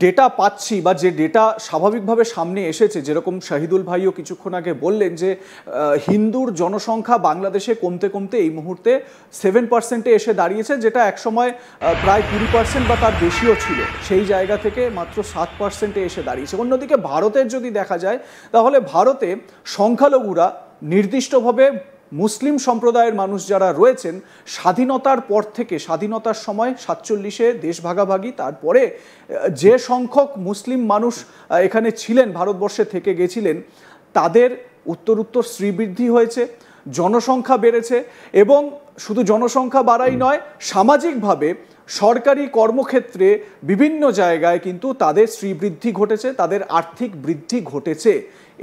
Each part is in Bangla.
ডেটা পাচ্ছি বা যে ডেটা স্বাভাবিকভাবে সামনে এসেছে, যেরকম শাহিদুল ভাইও কিছুক্ষণ আগে বললেন যে হিন্দুর জনসংখ্যা বাংলাদেশে কমতে কমতে এই মুহূর্তে 7%-এ এসে দাঁড়িয়েছে, যেটা একসময় প্রায় 20% বা তার বেশিও ছিল। সেই জায়গা থেকে মাত্র 7%-এ এসে দাঁড়িয়েছে। অন্যদিকে ভারতের যদি দেখা যায়, তাহলে ভারতে সংখ্যালঘুরা নির্দিষ্টভাবে মুসলিম সম্প্রদায়ের মানুষ যারা রয়েছেন, স্বাধীনতার পর থেকে, স্বাধীনতার সময় 47-এ দেশ ভাগাভাগি, তারপরে যে সংখ্যক মুসলিম মানুষ এখানে ছিলেন, ভারতবর্ষে থেকে গেছিলেন, তাদের উত্তরোত্তর শ্রীবৃদ্ধি হয়েছে, জনসংখ্যা বেড়েছে, এবং শুধু জনসংখ্যা বাড়াই নয়, সামাজিকভাবে সরকারি কর্মক্ষেত্রে বিভিন্ন জায়গায় কিন্তু তাদের শ্রীবৃদ্ধি ঘটেছে, তাদের আর্থিক বৃদ্ধি ঘটেছে।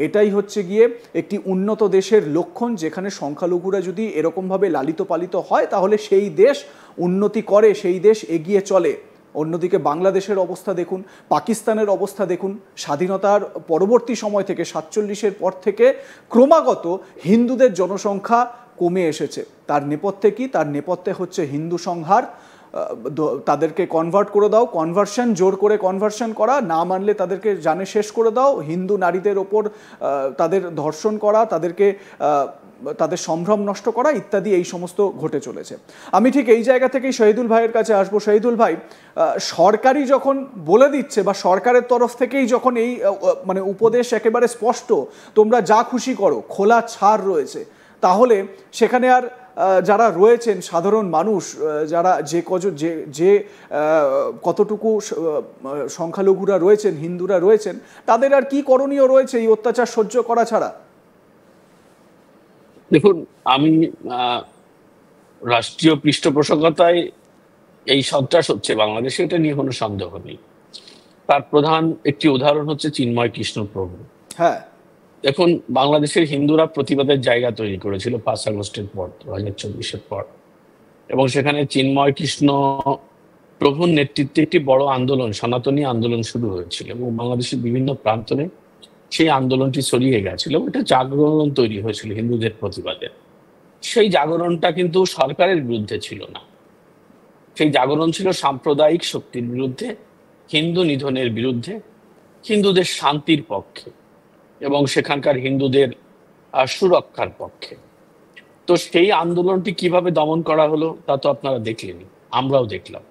এটাই হচ্ছে গিয়ে একটি উন্নত দেশের লক্ষণ, যেখানে সংখ্যালঘুরা যদি এরকমভাবে লালিত পালিত হয়, তাহলে সেই দেশ উন্নতি করে, সেই দেশ এগিয়ে চলে। অন্যদিকে বাংলাদেশের অবস্থা দেখুন, পাকিস্তানের অবস্থা দেখুন। স্বাধীনতার পরবর্তী সময় থেকে, 47-এর পর থেকে ক্রমাগত হিন্দুদের জনসংখ্যা কমে এসেছে। তার নেপথ্যে কি? তার নেপথ্যে হচ্ছে হিন্দু সংহার, তাদেরকে কনভার্ট করে দাও, কনভার্সন, জোর করে কনভার্সন করা, না মানলে তাদেরকে জানে শেষ করে দাও, হিন্দু নারীদের ওপর তাদের ধর্ষণ করা, তাদের সম্ভ্রম নষ্ট করা ইত্যাদি, এই সমস্ত ঘটে চলেছে। আমি ঠিক এই জায়গা থেকেই শহীদুল ভাইয়ের কাছে আসবো। শহীদুল ভাই, সরকারই যখন বলে দিচ্ছে, বা সরকারের তরফ থেকেই যখন এই মানে উপদেশ একেবারে স্পষ্ট, তোমরা যা খুশি করো, খোলা ছাড় রয়েছে, তাহলে সেখানে আর যারা রয়েছেন সাধারণ মানুষ, যারা যে কতটুকু সংখ্যালঘুরা রয়েছেন, হিন্দুরা রয়েছেন, তাদের আর কি করণীয় রয়েছে এই অত্যাচার সহ্য করা ছাড়া? দেখুন, আমি রাষ্ট্রীয় পৃষ্ঠপোষকতায় এই সন্ত্রাস হচ্ছে বাংলাদেশে, এটা নিয়ে কোনো সন্দেহ নেই। তার প্রধান একটি উদাহরণ হচ্ছে চিন্ময় কৃষ্ণ প্রভু। হ্যাঁ, দেখুন, বাংলাদেশের হিন্দুরা প্রতিবাদের জায়গা তৈরি করেছিল 5 আগস্টের পর, 2024-এর পর, এবং সেখানে চিন্ময় কৃষ্ণ প্রভুর নেতৃত্বে একটি বড় আন্দোলন, সনাতনী আন্দোলন শুরু হয়েছিল, এবং বাংলাদেশের বিভিন্ন প্রান্তরে সেই আন্দোলনটি ছড়িয়ে গেছিল। এটা জাগরণ তৈরি হয়েছিল হিন্দুদের প্রতিবাদে। সেই জাগরণটা কিন্তু সরকারের বিরুদ্ধে ছিল না, সেই জাগরণ ছিল সাম্প্রদায়িক শক্তির বিরুদ্ধে, হিন্দু নিধনের বিরুদ্ধে, হিন্দুদের শান্তির পক্ষে এবং সেখানকার হিন্দুদের সুরক্ষার পক্ষে। তো সেই আন্দোলনটি কিভাবে দমন করা হলো তা তো আপনারা দেখলেনি, আমরাও দেখলাম।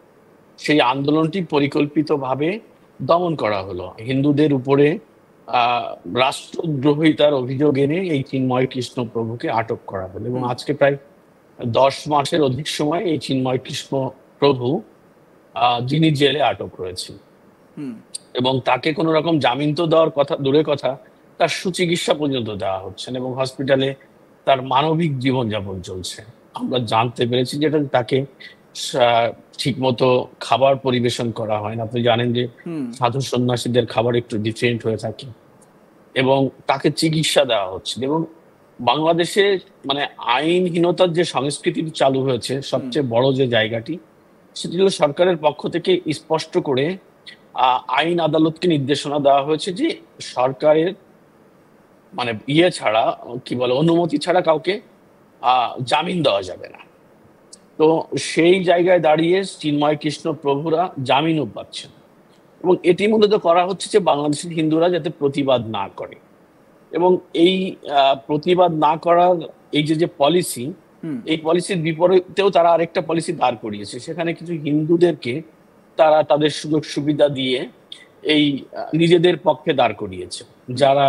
সেই আন্দোলনটি পরিকল্পিতভাবে দমন করা হলো। হিন্দুদের উপরে রাষ্ট্রদ্রোহিতার অভিযোগ এনে এই চিন্ময় কৃষ্ণ প্রভুকে আটক করা হলো, এবং আজকে প্রায় 10 মাসের অধিক সময় এই চিন্ময় কৃষ্ণ প্রভু যিনি জেলে আটক রয়েছেন, এবং তাকে কোনো রকম জামিন তো দেওয়ার কথা দূরের কথা, তার সুচিকিৎসা পর্যন্ত দেওয়া হচ্ছে না, এবং হসপিটালে তার মানবিক জীবনযাপন চলছে। আমরা জানতে পেরেছি যেটা তাকে ঠিকমতো খাবার পরিবেশন করা হয় না। আপনি জানেন যে সাধু সন্ন্যাসীদের খাবার একটু ডিফারেন্ট হয়ে থাকে, এবং তাকে চিকিৎসা দেওয়া হচ্ছে। এবং বাংলাদেশে মানে আইনহীনতার যে সংস্কৃতি চালু হয়েছে, সবচেয়ে বড় যে জায়গাটি, সেটি হলো সরকারের পক্ষ থেকে স্পষ্ট করে আইন আদালতকে নির্দেশনা দেওয়া হয়েছে যে সরকারের মানে ছাড়া, কি বলে, অনুমতি ছাড়া কাউকে জামিন দেওয়া যাবে না। তো সেই জায়গায় দাঁড়িয়ে চিন্ময় কৃষ্ণ প্রভুরা জামিনও পাচ্ছেন, এবং এটি মূলত করা হচ্ছে যে বাংলাদেশের হিন্দুরা যাতে প্রতিবাদ না করে, এবং এই প্রতিবাদ না করার এই যে পলিসি, এই পলিসির বিপরীতেও তারা আরেকটা পলিসি দাঁড় করিয়েছে। সেখানে কিছু হিন্দুদেরকে তারা তাদের সুযোগ সুবিধা দিয়ে এই নিজেদের পক্ষে দাঁড় করিয়েছে, যারা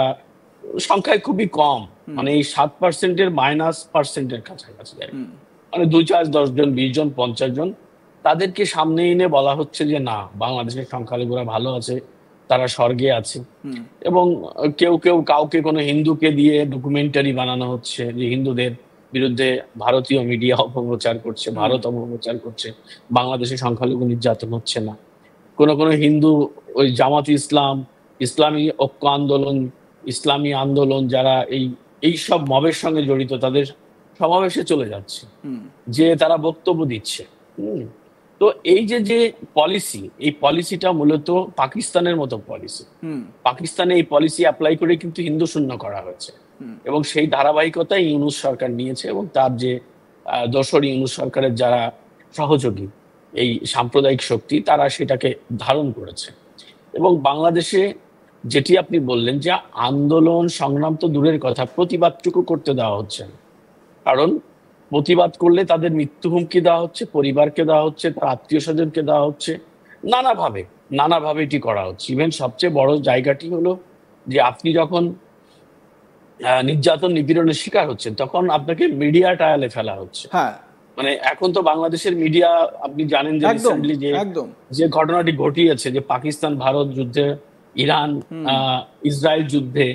সংখ্যায় খুবই কম, মানে এই 7%-এর -% কাছাকাছি, মানে 2, 4, 10 জন, 20 জন, 50 জন, তাদেরকে সামনে এনে বলা হচ্ছে যে না, বাংলাদেশের সংখ্যালঘুরা ভালো আছে, তারা স্বর্গে আছে। এবং কেউ কাউকে, কোনো হিন্দুকে দিয়ে ডকুমেন্টারি বানানো হচ্ছে যে হিন্দুদের বিরুদ্ধে ভারতীয় মিডিয়া অপপ্রচার করছে, ভারত অপপ্রচার করছে, বাংলাদেশে সংখ্যালঘু নির্যাতন হচ্ছে না। কোনো হিন্দু ওই জামাত ইসলাম, ইসলামী ঐক্য আন্দোলন, ইসলামী আন্দোলন যারা এই সব মবের সঙ্গে জড়িত, তাদের সমাবেশে চলে যাচ্ছে, যে তারা বক্তব্য দিচ্ছে। তো এই যে পলিসি, এই পলিসিটা মূলত পাকিস্তানের মতো পলিসি। পাকিস্তানে এই পলিসি অ্যাপ্লাই করে কিন্তু হিন্দু শূন্য করা হয়েছে, এবং সেই ধারাবাহিকতাই ইউনূস সরকার নিয়েছে, এবং তার যে দোসর ইউনূস সরকারের যারা সহযোগী, এই সাম্প্রদায়িক শক্তি, তারা সেটাকে ধারণ করেছে। এবং বাংলাদেশে যেটি আপনি বললেন যে আন্দোলন সংগ্রাম তো দূরের কথা, প্রতিবাদটুকু করতে দেওয়া হচ্ছে না। কারণ প্রতিবাদ করলে তাদের মৃত্যু হুমকি দেওয়া হচ্ছে, পরিবারকে দেওয়া হচ্ছে, তার আত্মীয় স্বজনকে দেওয়া হচ্ছে, নানাভাবে এটি করা হচ্ছে। ইভেন সবচেয়ে বড় জায়গাটি হলো যে আপনি যখন নির্যাতন নিপীড়নের শিকার হচ্ছেন তখন আপনাকে মিডিয়া ট্রায়ালে ফেলা হচ্ছে। হ্যাঁ, মানে এখন তো বাংলাদেশের মিডিয়া, আপনি জানেন যে একদম রিসেন্টলি একদম যে ঘটনাটি ঘটিয়েছে, যে পাকিস্তান ভারত যুদ্ধে, ইরান ইসরায়েল যুদ্ধে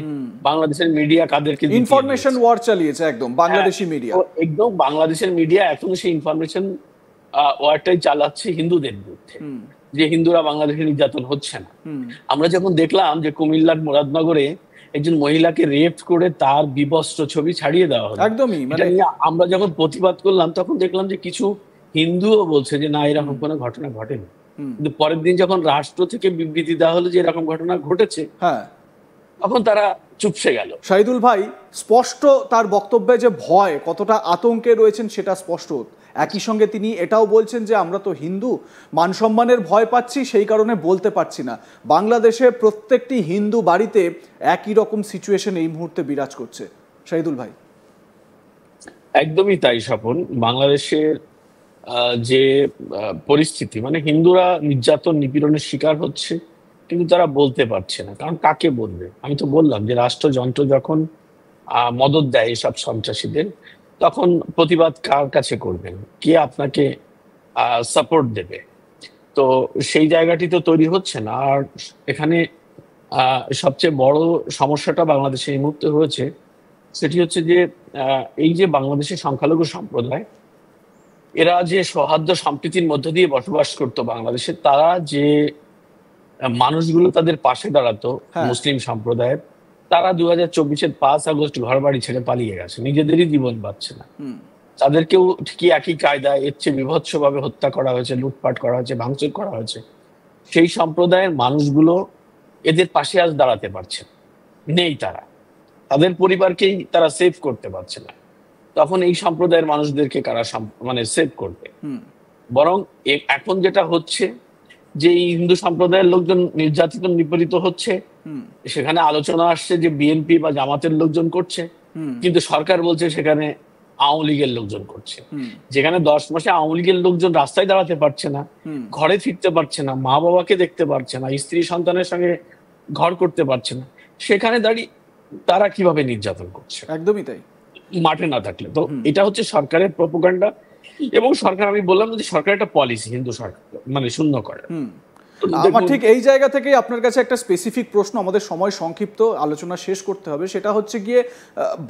বাংলাদেশের মিডিয়া কাদেরকে ইনফরমেশন ওয়ার চালিয়েছে একদম বাংলাদেশি মিডিয়া। একদম বাংলাদেশের মিডিয়া এখনো সেই ইনফরমেশন ওয়ারটাই চালাচ্ছে হিন্দুদের বিরুদ্ধে, যে হিন্দুরা বাংলাদেশে নির্যাতন হচ্ছে না। আমরা যখন দেখলাম যে কুমিল্লার মুরাদনগরে একজন মহিলাকে রেপ করে তার বিবস্ত্র ছবি ছাড়িয়ে দেওয়া হলো, একদমই এটা নিয়ে আমরা যখন প্রতিবাদ করলাম তখন দেখলাম যে কিছু হিন্দুও বলছে যে না, এরকম কোনো ঘটনা ঘটেনি। কিন্তু পরের দিন যখন রাষ্ট্র থেকে বিবৃতি দেওয়া হলো যে এরকম ঘটনা ঘটেছে, হ্যাঁ, তখন তারা চুপসে গেল। শাহিদুল ভাই স্পষ্ট তার বক্তব্যে যে ভয়, কতটা আতঙ্কে রয়েছেন সেটা স্পষ্ট। একই সঙ্গে তিনি এটাও বলছেন যে আমরা তো হিন্দু, মান সম্মানের ভয় পাচ্ছি, সেই কারণে বলতে পারছি না। বাংলাদেশে প্রত্যেকটি হিন্দু বাড়িতে একই রকম সিচুয়েশন এই মুহূর্তে বিরাজ করছে। শাহিদুল ভাই। একদমই তাই স্বপন। বাংলাদেশের যে পরিস্থিতি, মানে হিন্দুরা নির্যাতন নিপীড়নের শিকার হচ্ছে, কিন্তু তারা বলতে পারছে না। কারণ কাকে বলবে? আমি তো বললাম যে রাষ্ট্রযন্ত্র যখন মদদ দেয় এসব সন্ত্রাসীদের, তখন প্রতিবাদ কার কাছে করবেন? কে আপনাকে সাপোর্ট দেবে? তো সেই জায়গাটি তো তৈরি হচ্ছে না। আর এখানে সবচেয়ে বড় সমস্যাটা বাংলাদেশে এই মুহূর্তে হয়েছে, সেটি হচ্ছে যে এই যে বাংলাদেশের সংখ্যালঘু সম্প্রদায়, এরা যে সৌহার্দ্য সম্প্রীতির মধ্য দিয়ে বসবাস করতো বাংলাদেশে, তারা যে মানুষগুলো তাদের পাশে দাঁড়াতো মুসলিম সম্প্রদায়ের, তারা 2024-এর 5 আগস্ট ঘর বাড়ি ছেড়ে পালিয়ে গেছে, নিজেদেরই জীবন বাঁচছে না। তাদেরকেও ঠিকই একই কায়দায় এর চেয়ে বিভৎসভাবে হত্যা করা হয়েছে, লুটপাট করা হয়েছে, ভাঙচুর করা হয়েছে। সেই সম্প্রদায়ের মানুষগুলো এদের পাশে আজ দাঁড়াতে পারছে না, নেই তারা, তাদের পরিবারকেই তারা সেভ করতে পারছে না। তখন এই সম্প্রদায়ের মানুষদেরকে কারা মানে সেভ করবে? বরং এখন যেটা হচ্ছে যে এই হিন্দু সম্প্রদায়ের লোকজন নির্যাতিত নিপীড়িত হচ্ছে, সেখানে আলোচনা আসছে যে বিএনপি বা জামাতের লোকজন করছে, কিন্তু সরকার বলছে সেখানে আওয়ামী লীগের লোকজন করছে। যেখানে 10 মাসে আওয়ামী লীগের লোকজন রাস্তায় দাঁড়াতে পারছে না, ঘরে ফিরতে পারছে না, মা বাবাকে দেখতে পারছে না, স্ত্রী সন্তানের সঙ্গে ঘর করতে পারছে না, সেখানে দাঁড়িয়ে তারা কিভাবে নির্যাতন করছে? একদমই তাই, মাঠে না থাকলে। তো এটা হচ্ছে সরকারের প্রোপাগান্ডা। এবং সরকার, আমি বললাম যে সরকার একটা পলিসি হিন্দু সরকার মানে শূন্য করে। আমার ঠিক এই জায়গা থেকেই আপনার কাছে একটা স্পেসিফিক প্রশ্ন, আমাদের সময় সংক্ষিপ্ত, আলোচনা শেষ করতে হবে। সেটা হচ্ছে গিয়ে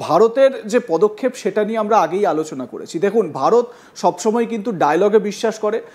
ভারতের যে পদক্ষেপ, সেটা নিয়ে আমরা আগেই আলোচনা করেছি। দেখুন, ভারত সবসময় কিন্তু ডায়লগে বিশ্বাস করে,